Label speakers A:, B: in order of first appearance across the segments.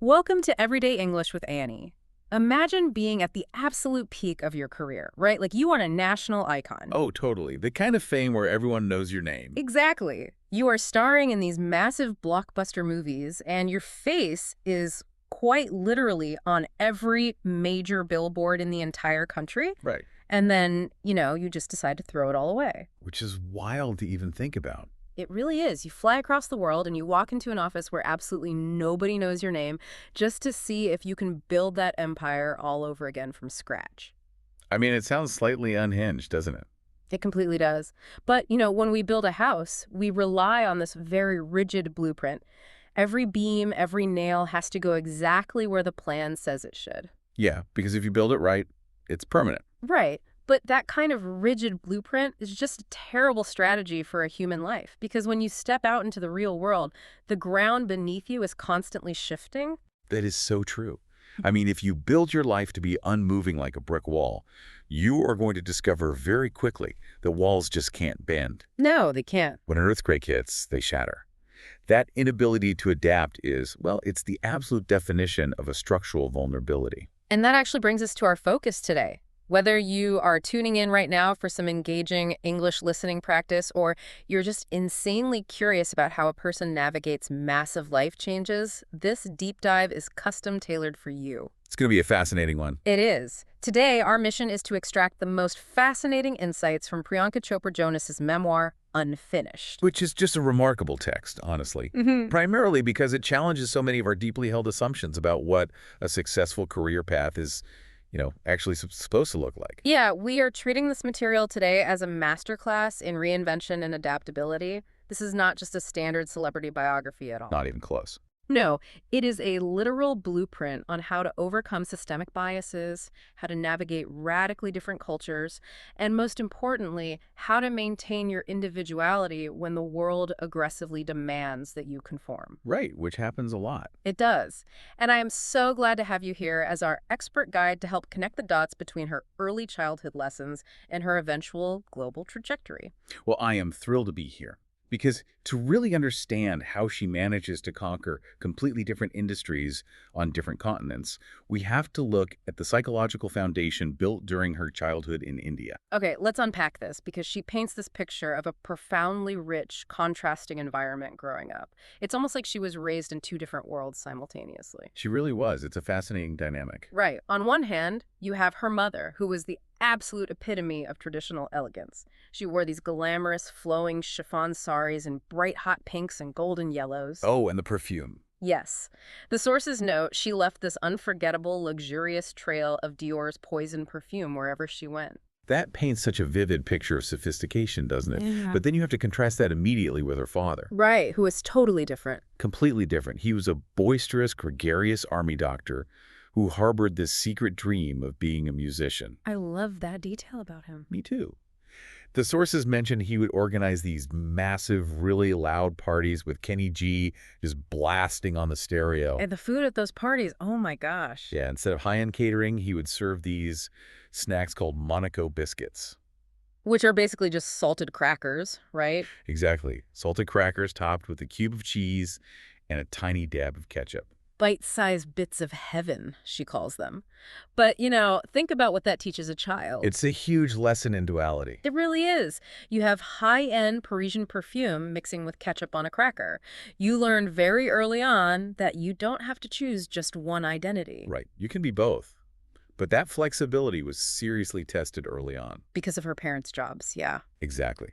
A: Welcome to Everyday English with Annie. Imagine being at the absolute peak of your career, right? Like you are a national icon.
B: Oh, totally. The kind of fame where everyone knows your name.
A: Exactly. You are starring in these massive blockbuster movies, and your face is quite literally on every major billboard in the entire country.
B: Right.
A: And then, you just decide to throw it all away.
B: Which is wild to even think about.
A: It really is. You fly across the world and you walk into an office where absolutely nobody knows your name just to see if you can build that empire all over again from scratch.
B: I mean, it sounds slightly unhinged, doesn't it?
A: It completely does. But, when we build a house, we rely on this very rigid blueprint. Every beam, every nail has to go exactly where the plan says it should.
B: Yeah, because if you build it right, it's permanent.
A: Right. But that kind of rigid blueprint is just a terrible strategy for a human life, because when you step out into the real world, the ground beneath you is constantly shifting.
B: That is so true. I mean, if you build your life to be unmoving like a brick wall, you are going to discover very quickly that walls just can't bend.
A: No, they can't.
B: When an earthquake hits, they shatter. That inability to adapt is, well, it's the absolute definition of a structural vulnerability.
A: And that actually brings us to our focus today. Whether you are tuning in right now for some engaging English listening practice, or you're just insanely curious about how a person navigates massive life changes, this deep dive is custom tailored for you.
B: It's going to be a fascinating one.
A: It is. Today, our mission is to extract the most fascinating insights from Priyanka Chopra Jonas's memoir, Unfinished.
B: Which is just a remarkable text, honestly. Primarily because it challenges so many of our deeply held assumptions about what a successful career path is actually supposed to look like.
A: Yeah, we are treating this material today as a masterclass in reinvention and adaptability. This is not just a standard celebrity biography at all.
B: Not even close.
A: No, it is a literal blueprint on how to overcome systemic biases, how to navigate radically different cultures, and most importantly, how to maintain your individuality when the world aggressively demands that you conform.
B: Right, which happens a lot.
A: It does. And I am so glad to have you here as our expert guide to help connect the dots between her early childhood lessons and her eventual global trajectory.
B: Well, I am thrilled to be here. Because to really understand how she manages to conquer completely different industries on different continents, we have to look at the psychological foundation built during her childhood in India.
A: Okay, let's unpack this, because she paints this picture of a profoundly rich, contrasting environment growing up. It's almost like she was raised in two different worlds simultaneously.
B: She really was. It's a fascinating dynamic.
A: Right. On one hand, you have her mother, who was the absolute epitome of traditional elegance. She wore these glamorous, flowing chiffon saris in bright hot pinks and golden yellows.
B: Oh, and the perfume.
A: Yes. The sources note she left this unforgettable, luxurious trail of Dior's poison perfume wherever she went.
B: That paints such a vivid picture of sophistication, doesn't it?
A: Yeah.
B: But then you have to contrast that immediately with her father.
A: Right, who is totally different.
B: Completely different. He was a boisterous, gregarious army doctor who harbored this secret dream of being a musician.
A: I love that detail about him.
B: Me too. The sources mention he would organize these massive, really loud parties with Kenny G just blasting on the stereo.
A: And the food at those parties, oh my gosh.
B: Yeah, instead of high-end catering, he would serve these snacks called Monaco biscuits.
A: Which are basically just salted crackers, right?
B: Exactly. Salted crackers topped with a cube of cheese and a tiny dab of ketchup.
A: Bite-sized bits of heaven, she calls them. But, think about what that teaches a child.
B: It's a huge lesson in duality.
A: It really is. You have high-end Parisian perfume mixing with ketchup on a cracker. You learn very early on that you don't have to choose just one identity.
B: Right. You can be both. But that flexibility was seriously tested early on.
A: Because of her parents' jobs, yeah.
B: Exactly.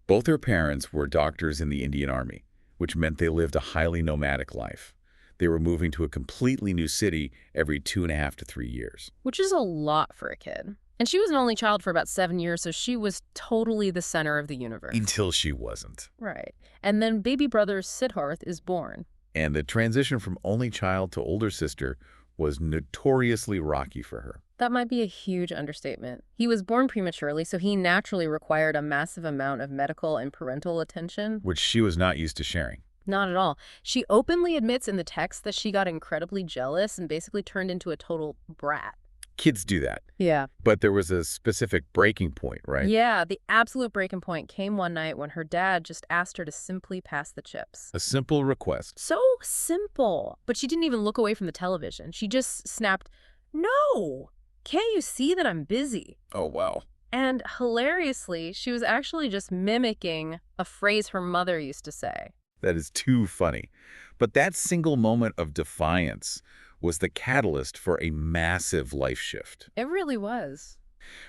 B: Both her parents were doctors in the Indian Army, which meant they lived a highly nomadic life. They were moving to a completely new city every 2.5 to 3 years.
A: Which is a lot for a kid. And she was an only child for about 7 years, so she was totally the center of the universe.
B: Until she wasn't.
A: Right. And then baby brother Siddharth is born.
B: And the transition from only child to older sister was notoriously rocky for her.
A: That might be a huge understatement. He was born prematurely, so he naturally required a massive amount of medical and parental attention.
B: Which she was not used to sharing.
A: Not at all. She openly admits in the text that she got incredibly jealous and basically turned into a total brat.
B: Kids do that.
A: Yeah.
B: But there was a specific breaking point, right?
A: Yeah, the absolute breaking point came one night when her dad just asked her to simply pass the chips.
B: A simple request.
A: So simple. But she didn't even look away from the television. She just snapped, "No! Can't you see that I'm busy?"
B: Oh, wow.
A: And hilariously, she was actually just mimicking a phrase her mother used to say.
B: That is too funny. But that single moment of defiance was the catalyst for a massive life shift.
A: It really was.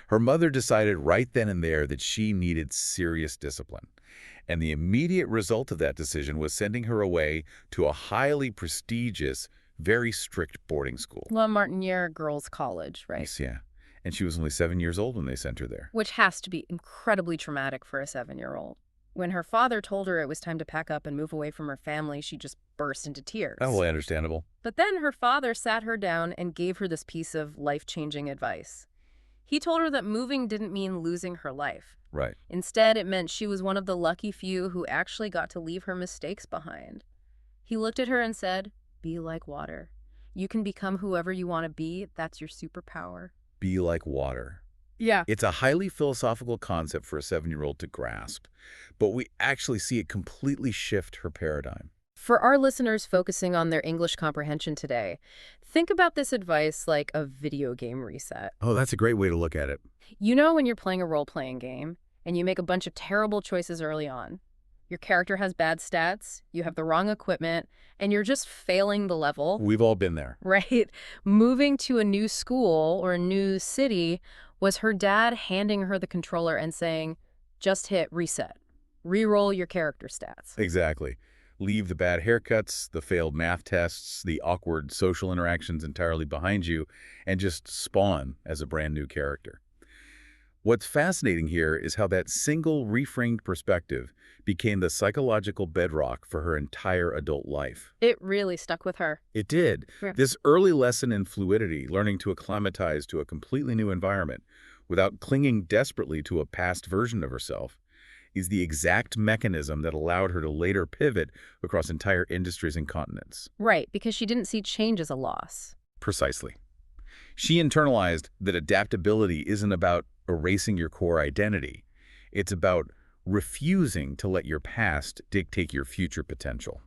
B: Her mother decided right then and there that she needed serious discipline. And the immediate result of that decision was sending her away to a highly prestigious, very strict boarding school.
A: La Martiniere Girls College, right?
B: Yes, yeah. And she was only 7 years old when they sent her there.
A: Which has to be incredibly traumatic for a 7-year-old. When her father told her it was time to pack up and move away from her family, she just burst into tears.
B: Oh, well, understandable.
A: But then her father sat her down and gave her this piece of life-changing advice. He told her that moving didn't mean losing her life.
B: Right.
A: Instead, it meant she was one of the lucky few who actually got to leave her mistakes behind. He looked at her and said, "Be like water. You can become whoever you want to be. That's your superpower."
B: Be like water.
A: Yeah.
B: It's a highly philosophical concept for a 7-year-old to grasp, but we actually see it completely shift her paradigm.
A: For our listeners focusing on their English comprehension today, think about this advice like a video game reset.
B: Oh, that's a great way to look at it.
A: You know when you're playing a role-playing game and you make a bunch of terrible choices early on. Your character has bad stats, you have the wrong equipment, and you're just failing the level.
B: We've all been there.
A: Right? Moving to a new school or a new city was her dad handing her the controller and saying, "Just hit reset. Re-roll your character stats."
B: Exactly. Leave the bad haircuts, the failed math tests, the awkward social interactions entirely behind you, and just spawn as a brand new character. What's fascinating here is how that single reframed perspective became the psychological bedrock for her entire adult life.
A: It really stuck with her.
B: It did.
A: Yeah.
B: This early lesson in fluidity, learning to acclimatize to a completely new environment without clinging desperately to a past version of herself, is the exact mechanism that allowed her to later pivot across entire industries and continents.
A: Right, because she didn't see change as a loss.
B: Precisely. She internalized that adaptability isn't about erasing your core identity. It's about refusing to let your past dictate your future potential.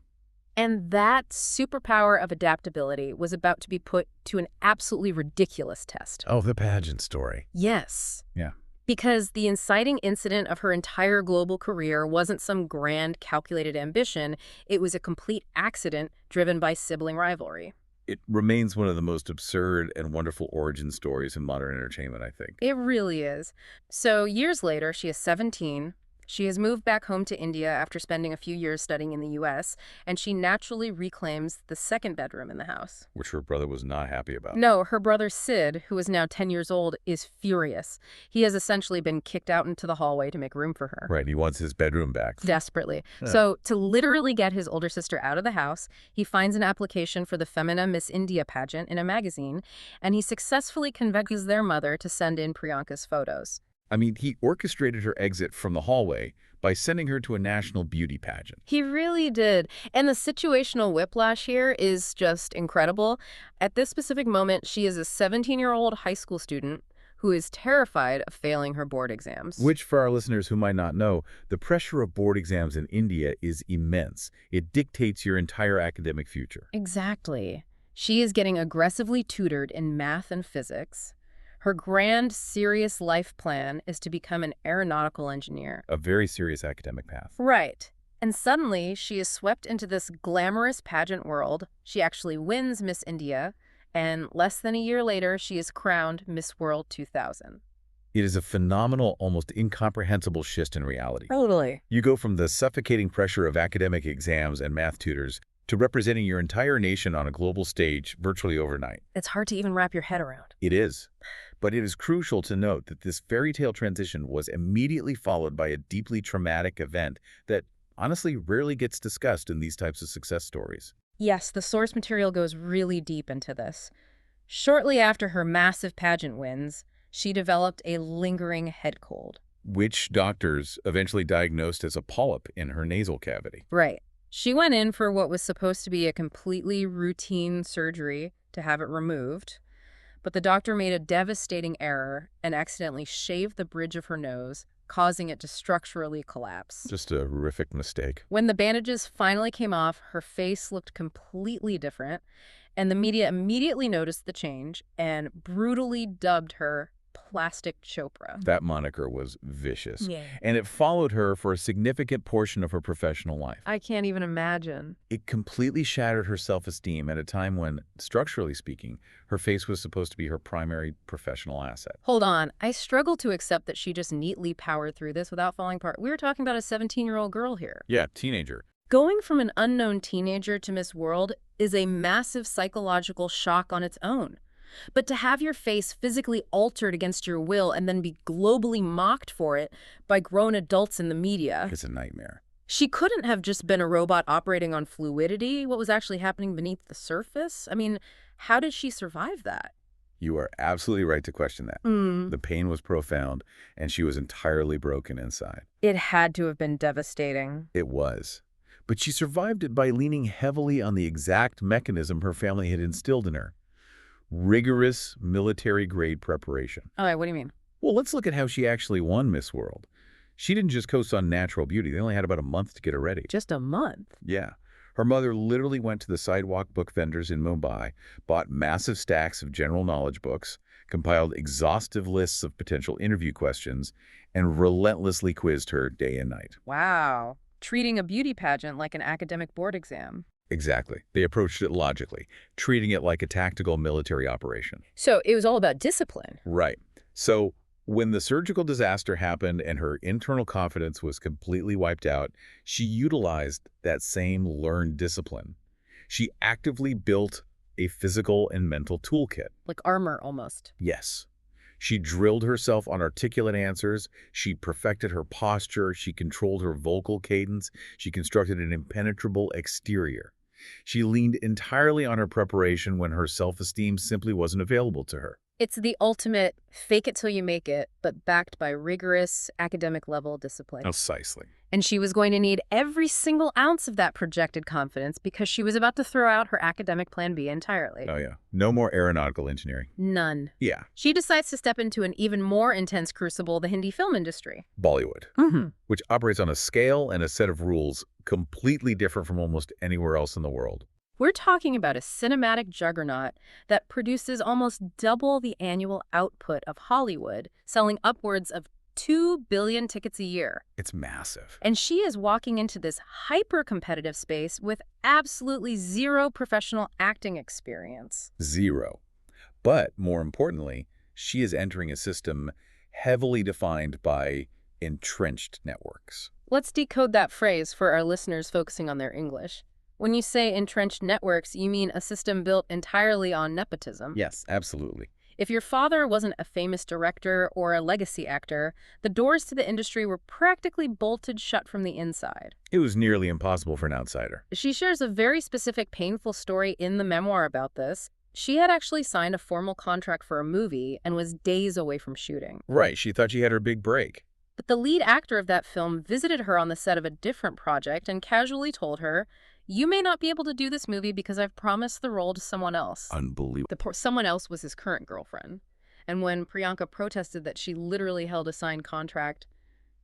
A: And that superpower of adaptability was about to be put to an absolutely ridiculous test.
B: Oh, the pageant story.
A: Yes.
B: Yeah.
A: Because the inciting incident of her entire global career wasn't some grand, calculated ambition. It was a complete accident driven by sibling rivalry.
B: It remains one of the most absurd and wonderful origin stories in modern entertainment, I think.
A: It really is. So years later, she is 17. She has moved back home to India after spending a few years studying in the U.S., and she naturally reclaims the second bedroom in the house.
B: Which her brother was not happy about.
A: No, her brother Sid, who is now 10 years old, is furious. He has essentially been kicked out into the hallway to make room for her.
B: Right, he wants his bedroom back.
A: Desperately. So to literally get his older sister out of the house, he finds an application for the Femina Miss India pageant in a magazine, and he successfully convinces their mother to send in Priyanka's photos.
B: I mean, he orchestrated her exit from the hallway by sending her to a national beauty pageant.
A: He really did. And the situational whiplash here is just incredible. At this specific moment, she is a 17-year-old high school student who is terrified of failing her board exams.
B: Which, for our listeners who might not know, the pressure of board exams in India is immense. It dictates your entire academic future.
A: Exactly. She is getting aggressively tutored in math and physics. Her grand, serious life plan is to become an aeronautical engineer.
B: A very serious academic path.
A: Right. And suddenly, she is swept into this glamorous pageant world. She actually wins Miss India, and less than a year later, she is crowned Miss World 2000.
B: It is a phenomenal, almost incomprehensible shift in reality.
A: Totally.
B: You go from the suffocating pressure of academic exams and math tutors to representing your entire nation on a global stage virtually overnight.
A: It's hard to even wrap your head around.
B: It is. But it is crucial to note that this fairy tale transition was immediately followed by a deeply traumatic event that honestly rarely gets discussed in these types of success stories.
A: Yes, the source material goes really deep into this. Shortly after her massive pageant wins, she developed a lingering head cold.
B: Which doctors eventually diagnosed as a polyp in her nasal cavity.
A: Right. She went in for what was supposed to be a completely routine surgery to have it removed. But the doctor made a devastating error and accidentally shaved the bridge of her nose, causing it to structurally collapse.
B: Just a horrific mistake.
A: When the bandages finally came off, her face looked completely different, and the media immediately noticed the change and brutally dubbed her Plastic Chopra.
B: That moniker was vicious.
A: Yeah.
B: And it followed her for a significant portion of her professional life.
A: I can't even imagine.
B: It completely shattered her self-esteem at a time when, structurally speaking, her face was supposed to be her primary professional asset.
A: Hold on. I struggle to accept that she just neatly powered through this without falling apart. We were talking about a 17-year-old girl here.
B: Yeah, teenager.
A: Going from an unknown teenager to Miss World is a massive psychological shock on its own. But to have your face physically altered against your will and then be globally mocked for it by grown adults in the media.
B: It's a nightmare.
A: She couldn't have just been a robot operating on fluidity. What was actually happening beneath the surface? I mean, how did she survive that?
B: You are absolutely right to question that. The pain was profound, and she was entirely broken inside.
A: It had to have been devastating.
B: It was. But she survived it by leaning heavily on the exact mechanism her family had instilled in her. Rigorous military-grade preparation.
A: All right, what do you mean?
B: Well, let's look at how she actually won Miss World. She didn't just coast on natural beauty. They only had about a month to get her ready.
A: Just a month?
B: Yeah. Her mother literally went to the sidewalk book vendors in Mumbai, bought massive stacks of general knowledge books, compiled exhaustive lists of potential interview questions, and relentlessly quizzed her day and night.
A: Wow. Treating a beauty pageant like an academic board exam.
B: Exactly. They approached it logically, treating it like a tactical military operation.
A: So it was all about discipline.
B: Right. So when the surgical disaster happened and her internal confidence was completely wiped out, she utilized that same learned discipline. She actively built a physical and mental toolkit.
A: Like armor, almost.
B: Yes. She drilled herself on articulate answers. She perfected her posture. She controlled her vocal cadence. She constructed an impenetrable exterior. She leaned entirely on her preparation when her self-esteem simply wasn't available to her.
A: It's the ultimate fake it till you make it, but backed by rigorous academic-level discipline.
B: Precisely.
A: And she was going to need every single ounce of that projected confidence because she was about to throw out her academic plan B entirely.
B: Oh, yeah. No more aeronautical engineering.
A: None.
B: Yeah.
A: She decides to step into an even more intense crucible, the Hindi film industry.
B: Bollywood.
A: Mm-hmm.
B: Which operates on a scale and a set of rules completely different from almost anywhere else in the world.
A: We're talking about a cinematic juggernaut that produces almost double the annual output of Hollywood, selling upwards of 2 billion tickets a year.
B: It's massive.
A: And she is walking into this hyper-competitive space with absolutely zero professional acting experience.
B: Zero. But more importantly, she is entering a system heavily defined by entrenched networks.
A: Let's decode that phrase for our listeners focusing on their English. When you say entrenched networks, you mean a system built entirely on nepotism.
B: Yes, absolutely.
A: If your father wasn't a famous director or a legacy actor, the doors to the industry were practically bolted shut from the inside.
B: It was nearly impossible for an outsider.
A: She shares a very specific, painful story in the memoir about this. She had actually signed a formal contract for a movie and was days away from shooting.
B: Right, she thought she had her big break.
A: But the lead actor of that film visited her on the set of a different project and casually told her, "You may not be able to do this movie because I've promised the role to someone else."
B: Unbelievable.
A: Someone else was his current girlfriend. And when Priyanka protested that she literally held a signed contract,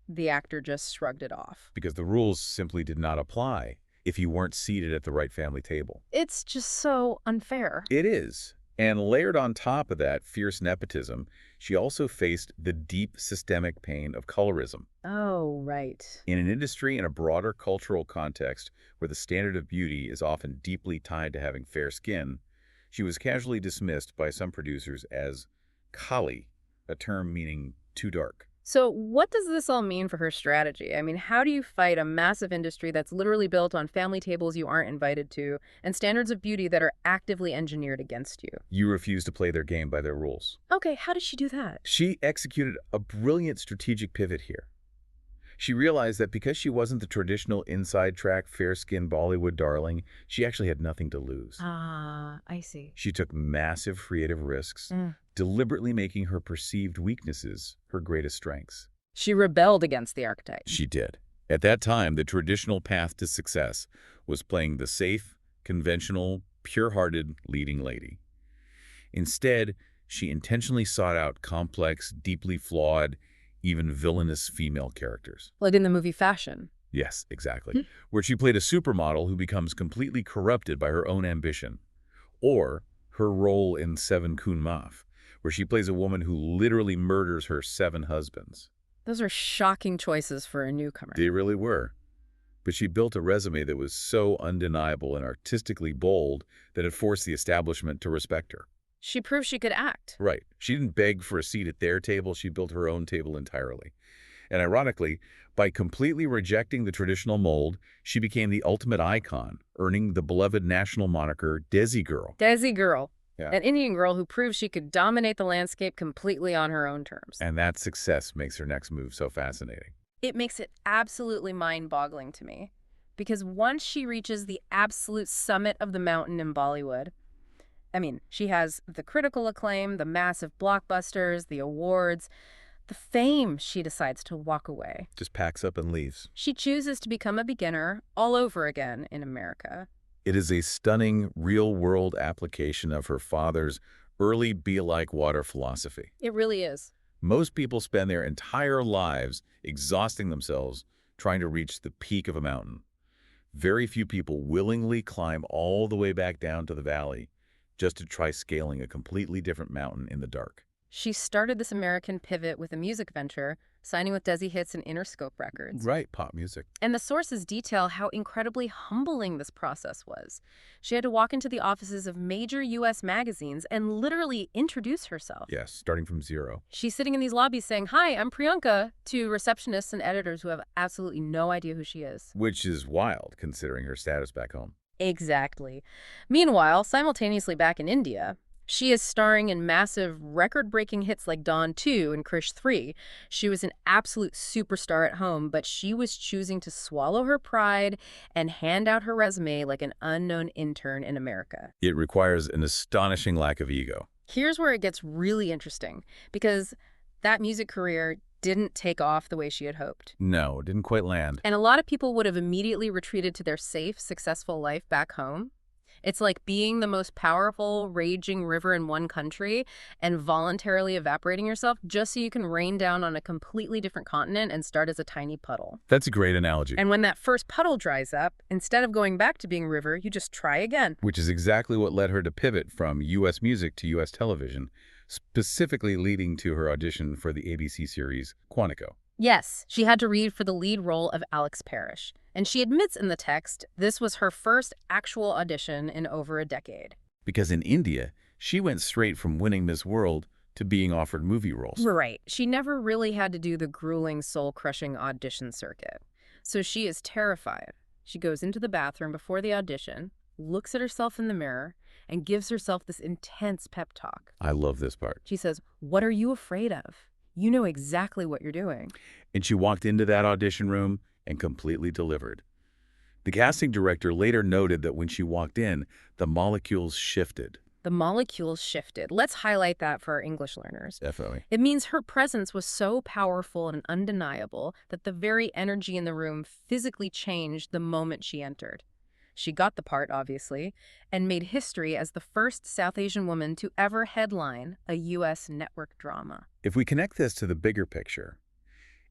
A: the actor just shrugged it off.
B: Because the rules simply did not apply if you weren't seated at the right family table.
A: It's just so unfair.
B: It is. And layered on top of that fierce nepotism, she also faced the deep systemic pain of colorism.
A: Oh, right.
B: In an industry in a broader cultural context where the standard of beauty is often deeply tied to having fair skin, she was casually dismissed by some producers as Kali, a term meaning too dark.
A: So what does this all mean for her strategy? I mean, how do you fight a massive industry that's literally built on family tables you aren't invited to and standards of beauty that are actively engineered against you?
B: You refuse to play their game by their rules.
A: Okay, how does she do that?
B: She executed a brilliant strategic pivot here. She realized that because she wasn't the traditional inside-track, fair-skinned Bollywood darling, she actually had nothing to lose.
A: Ah, I see.
B: She took massive creative risks, deliberately making her perceived weaknesses her greatest strengths.
A: She rebelled against the archetype.
B: She did. At that time, the traditional path to success was playing the safe, conventional, pure-hearted leading lady. Instead, she intentionally sought out complex, deeply flawed, even villainous female characters.
A: Like in the movie Fashion.
B: Yes, exactly. Where she played a supermodel who becomes completely corrupted by her own ambition. Or her role in Seven Kun Maf, where she plays a woman who literally murders her 7 husbands.
A: Those are shocking choices for a newcomer.
B: They really were. But she built a resume that was so undeniable and artistically bold that it forced the establishment to respect her.
A: She proved she could act.
B: Right. She didn't beg for a seat at their table. She built her own table entirely. And ironically, by completely rejecting the traditional mold, she became the ultimate icon, earning the beloved national moniker Desi Girl.
A: Desi Girl.
B: Yeah.
A: An Indian girl who proved she could dominate the landscape completely on her own terms.
B: And that success makes her next move so fascinating.
A: It makes it absolutely mind-boggling to me. Because once she reaches the absolute summit of the mountain in Bollywood, I mean, she has the critical acclaim, the massive blockbusters, the awards, the fame, she decides to walk away.
B: Just packs up and leaves.
A: She chooses to become a beginner all over again in America.
B: It is a stunning, real-world application of her father's early be-like-water philosophy.
A: It really is.
B: Most people spend their entire lives exhausting themselves trying to reach the peak of a mountain. Very few people willingly climb all the way back down to the valley just to try scaling a completely different mountain in the dark.
A: She started this American pivot with a music venture, signing with Desi Hits and Interscope Records.
B: Right, pop music.
A: And the sources detail how incredibly humbling this process was. She had to walk into the offices of major U.S. magazines and literally introduce herself.
B: Yes, starting from zero.
A: She's sitting in these lobbies saying, "Hi, I'm Priyanka," to receptionists and editors who have absolutely no idea who she is.
B: Which is wild, considering her status back home.
A: Exactly. Meanwhile, simultaneously back in India, she is starring in massive, record-breaking hits like Dawn 2 and Krish 3. She was an absolute superstar at home, but she was choosing to swallow her pride and hand out her resume like an unknown intern in America.
B: It requires an astonishing lack of ego.
A: Here's where it gets really interesting, because that music career didn't take off the way she had hoped.
B: No, it didn't quite land.
A: And a lot of people would have immediately retreated to their safe, successful life back home. It's like being the most powerful, raging river in one country and voluntarily evaporating yourself just so you can rain down on a completely different continent and start as a tiny puddle.
B: That's a great analogy.
A: And when that first puddle dries up, instead of going back to being river, you just try again.
B: Which is exactly what led her to pivot from U.S. music to U.S. television, specifically leading to her audition for the ABC series Quantico.
A: Yes, she had to read for the lead role of Alex Parrish. And she admits in the text this was her first actual audition in over a decade.
B: Because in India, she went straight from winning Miss World to being offered movie roles.
A: Right. She never really had to do the grueling, soul-crushing audition circuit. So she is terrified. She goes into the bathroom before the audition, looks at herself in the mirror, and gives herself this intense pep talk.
B: I love this part.
A: She says, "What are you afraid of? You know exactly what you're doing."
B: And she walked into that audition room and completely delivered. The casting director later noted that when she walked in, the molecules shifted.
A: The molecules shifted. Let's highlight that for our English learners.
B: Definitely.
A: It means her presence was so powerful and undeniable that the very energy in the room physically changed the moment she entered. She got the part, obviously, and made history as the first South Asian woman to ever headline a U.S. network drama.
B: If we connect this to the bigger picture,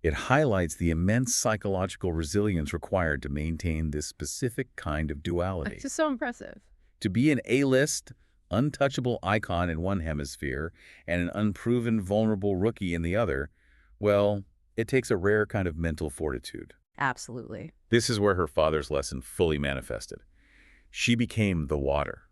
B: it highlights the immense psychological resilience required to maintain this specific kind of duality.
A: It's just so impressive.
B: To be an A-list, untouchable icon in one hemisphere and an unproven, vulnerable rookie in the other, well, it takes a rare kind of mental fortitude.
A: Absolutely.
B: This is where her father's lesson fully manifested. She became the water.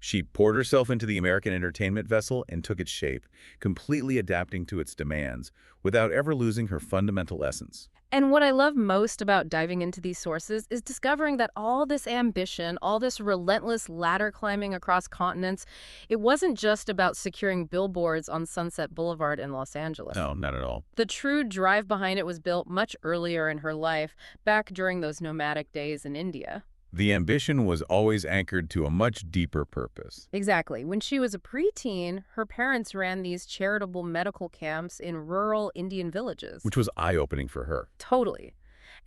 B: She poured herself into the American entertainment vessel and took its shape, completely adapting to its demands without ever losing her fundamental essence.
A: And what I love most about diving into these sources is discovering that all this ambition, all this relentless ladder climbing across continents, it wasn't just about securing billboards on Sunset Boulevard in Los Angeles.
B: No, not at all.
A: The true drive behind it was built much earlier in her life, back during those nomadic days in India.
B: The ambition was always anchored to a much deeper purpose.
A: Exactly. When she was a preteen, her parents ran these charitable medical camps in rural Indian villages.
B: Which was eye-opening for her.
A: Totally.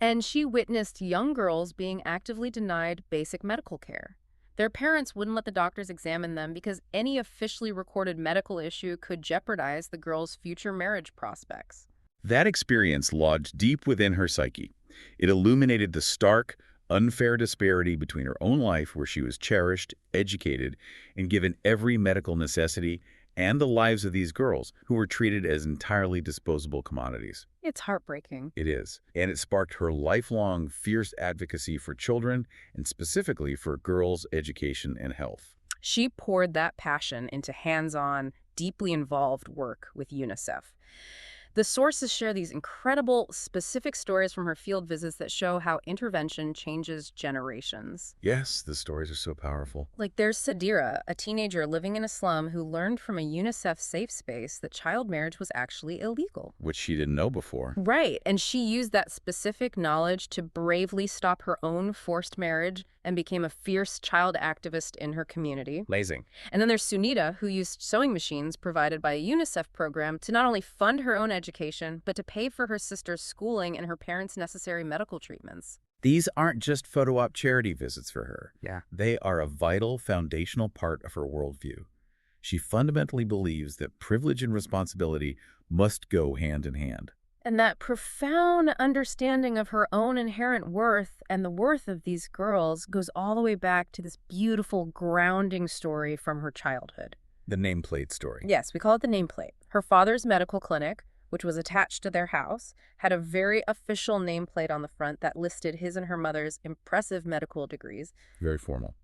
A: And she witnessed young girls being actively denied basic medical care. Their parents wouldn't let the doctors examine them because any officially recorded medical issue could jeopardize the girl's future marriage prospects.
B: That experience lodged deep within her psyche. It illuminated the stark, unfair disparity between her own life, where she was cherished, educated, and given every medical necessity, and the lives of these girls, who were treated as entirely disposable commodities.
A: It's heartbreaking.
B: It is. And it sparked her lifelong, fierce advocacy for children, and specifically for girls' education and health.
A: She poured that passion into hands-on, deeply involved work with UNICEF. The sources share these incredible, specific stories from her field visits that show how intervention changes generations.
B: Yes, the stories are so powerful.
A: Like there's Sadira, a teenager living in a slum who learned from a UNICEF safe space that child marriage was actually illegal.
B: Which she didn't know before.
A: Right, and she used that specific knowledge to bravely stop her own forced marriage and became a fierce child activist in her community.
B: Amazing.
A: And then there's Sunita, who used sewing machines provided by a UNICEF program to not only fund her own education, but to pay for her sister's schooling and her parents' necessary medical treatments.
B: These aren't just photo-op charity visits for her.
A: Yeah.
B: They are a vital, foundational part of her worldview. She fundamentally believes that privilege and responsibility must go hand in hand.
A: And that profound understanding of her own inherent worth and the worth of these girls goes all the way back to this beautiful grounding story from her childhood.
B: The nameplate story.
A: Yes, we call it the nameplate. Her father's medical clinic, which was attached to their house, had a very official nameplate on the front that listed his and her mother's impressive medical degrees.
B: Very formal.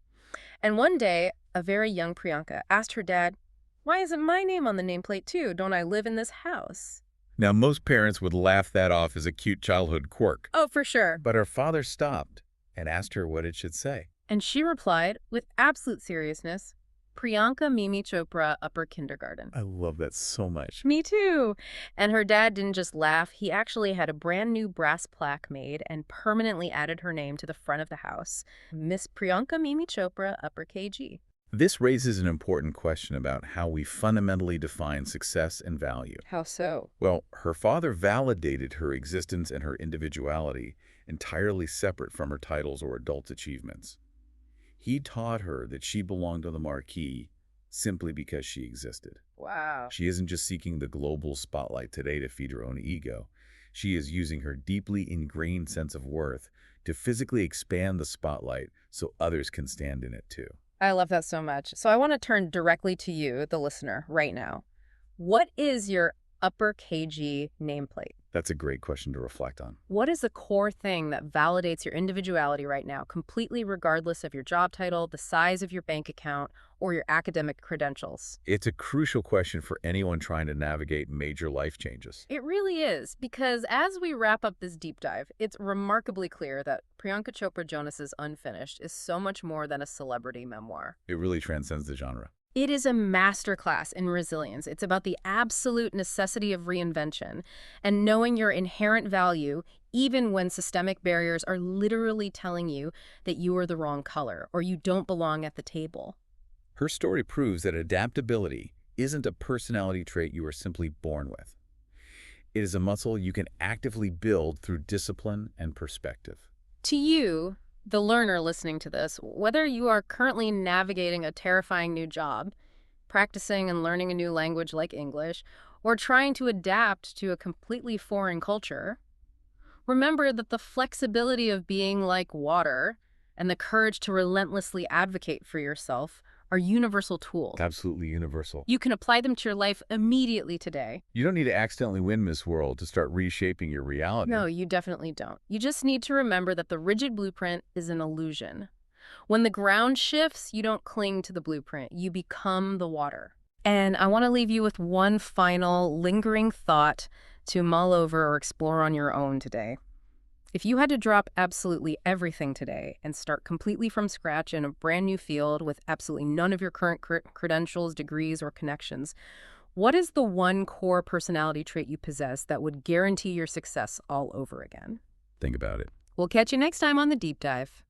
A: And one day, a very young Priyanka asked her dad, "Why isn't my name on the nameplate too? Don't I live in this house?"
B: Now, most parents would laugh that off as a cute childhood quirk.
A: Oh, for sure.
B: But her father stopped and asked her what it should say.
A: And she replied, with absolute seriousness, "Priyanka Mimi Chopra, upper kindergarten."
B: I love that so much.
A: Me too. And her dad didn't just laugh. He actually had a brand new brass plaque made and permanently added her name to the front of the house. Miss Priyanka Mimi Chopra, upper KG.
B: This raises an important question about how we fundamentally define success and value.
A: How so?
B: Well, her father validated her existence and her individuality entirely separate from her titles or adult achievements. He taught her that she belonged on the marquee simply because she existed.
A: Wow.
B: She isn't just seeking the global spotlight today to feed her own ego. She is using her deeply ingrained sense of worth to physically expand the spotlight so others can stand in it too.
A: I love that so much. So I want to turn directly to you, the listener, right now. What is your upper KG nameplate?
B: That's a great question to reflect on.
A: What is the core thing that validates your individuality right now, completely regardless of your job title, the size of your bank account, or your academic credentials?
B: It's a crucial question for anyone trying to navigate major life changes.
A: It really is, because as we wrap up this deep dive, it's remarkably clear that Priyanka Chopra Jonas's Unfinished is so much more than a celebrity memoir.
B: It really transcends the genre.
A: It is a masterclass in resilience. It's about the absolute necessity of reinvention and knowing your inherent value even when systemic barriers are literally telling you that you are the wrong color or you don't belong at the table.
B: Her story proves that adaptability isn't a personality trait you are simply born with. It is a muscle you can actively build through discipline and perspective.
A: To you, the learner listening to this, whether you are currently navigating a terrifying new job, practicing and learning a new language like English, or trying to adapt to a completely foreign culture, remember that the flexibility of being like water and the courage to relentlessly advocate for yourself are universal tools.
B: Absolutely universal.
A: You can apply them to your life immediately today.
B: You don't need to accidentally win Miss World to start reshaping your reality.
A: No, you definitely don't. You just need to remember that the rigid blueprint is an illusion. When the ground shifts, you don't cling to the blueprint. You become the water. And I want to leave you with one final lingering thought to mull over or explore on your own today. If you had to drop absolutely everything today and start completely from scratch in a brand new field with absolutely none of your current credentials, degrees, or connections, what is the one core personality trait you possess that would guarantee your success all over again?
B: Think about it.
A: We'll catch you next time on The Deep Dive.